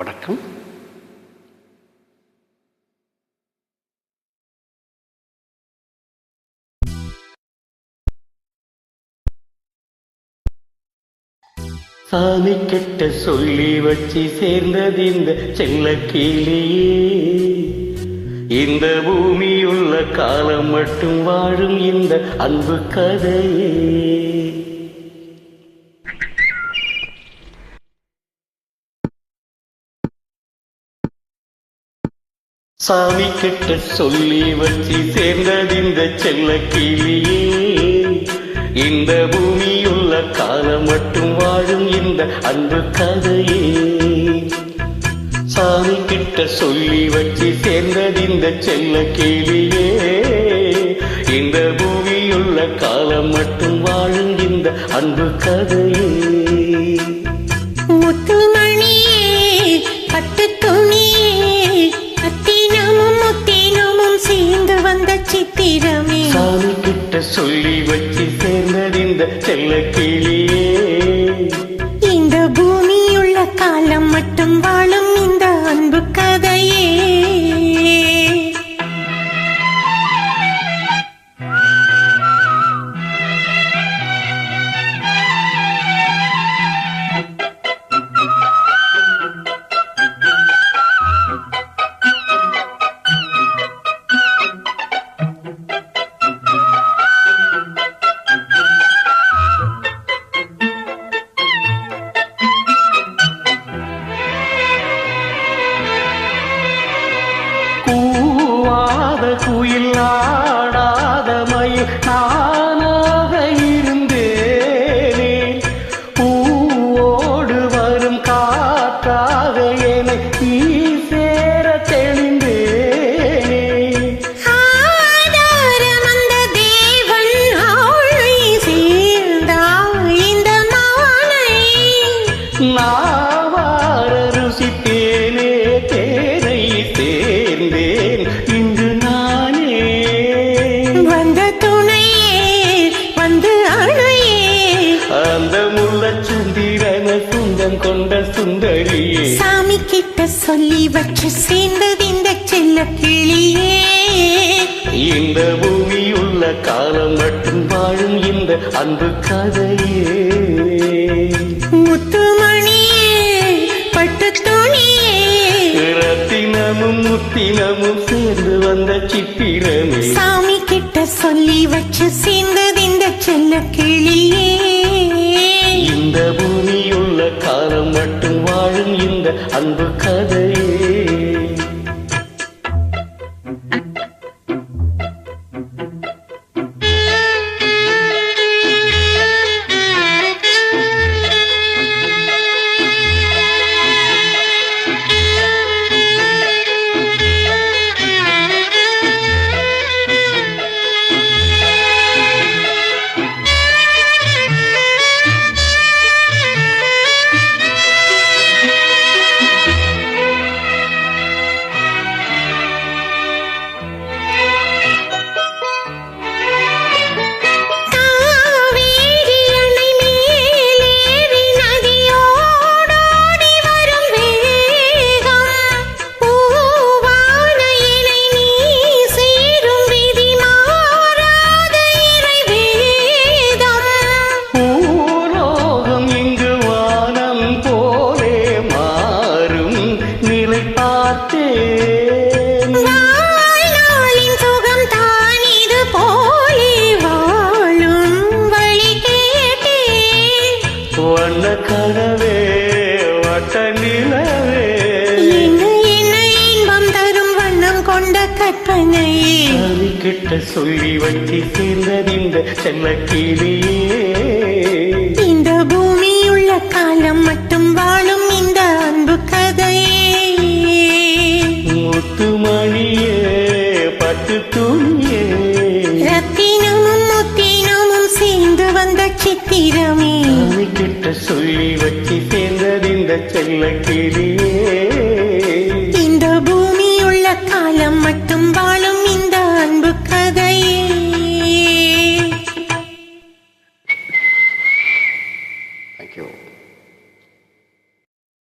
வணக்கம். சாமி கெட்ட சொல்லி வச்சு சேர்ந்தது இந்த செல்ல கிளியே. இந்த பூமியுள்ள காலம் மட்டும் வாழும் இந்த அன்பு கதையே. சாமி கிட்ட சொல்லி வச்சு சேர்ந்தது இந்த செல்ல கிளியே. இந்த பூமியுள்ள காலம் மட்டும் வாழும் இந்த அன்பு கதையே. சாமி கிட்ட சொல்லி வச்சு சேர்ந்தது இந்த செல்ல கிளியே. இந்த பூமியுள்ள காலம் மட்டும் வாழும் இந்த அன்பு கதையே. முத்துமணியே பட்டு துணியே முத்தினமும் சேர்ந்து வந்த சித்திரமே. சாமி கிட்ட சொல்லி வச்சு சேர்ந்தது இந்த செல்ல கிளியே. இந்த பூமியுள்ள காலம் மட்டும் வாழும் இந்த அன்பு கதையே. கூவாத குயில் ஆடாத மயில் நானாக இருந்தேனே. பூவோடு வரும் காற்றாக என்னை நீ சேர தெளிந்தேனே. ஆதாரம் அந்த தேவன் ஆளை சேர்ந்தாய் இந்த மானை. நாவார ருசித்தேனே தேனை சேர்ந்தேன் இன்று நானே. வந்த துணையே வந்து அணையே. அந்த முள்ளச்சந்திரன சுந்தம் கொண்ட சுந்தரியே. சாமி கிட்ட சொல்லி வச்சு சேர்ந்தது இந்த செல்ல கிளியே. இந்த பூமியுள்ள காலம் மட்டும் வாழும் இந்த அன்பு கதையே. முத்துமணியே பட்டு துணியே ரத்தினமும் முத்தினமும் சேர்ந்து வந்த சித்திரமே. சாமி கிட்ட சொல்லி வச்சு சேர்ந்தது இந்த செல்ல கிளியே. இந்த பூமியுள்ள காலம் மட்டும் வாழும் இந்த அன்பு கதையே. வண்ண கனவே வட்ட நிலவே என்ன இன்பம் தரும் வண்ணம் கொண்ட கற்பனையே. சாமி கிட்ட சொல்லி வச்சு சேர்ந்தது இந்த செல்ல கிளியே. இந்த பூமியுள்ள காலம் மட்டும் வாழும் இந்த அன்பு கதையே. முத்துமணியே பட்டு துணியே ரத்தினமும் முத்தினமும் சேர்ந்து வந்த சித்திரமே. சாமி கிட்ட சொல்லி வச்சு சேர்ந்தது இந்த செல்ல கிளியே.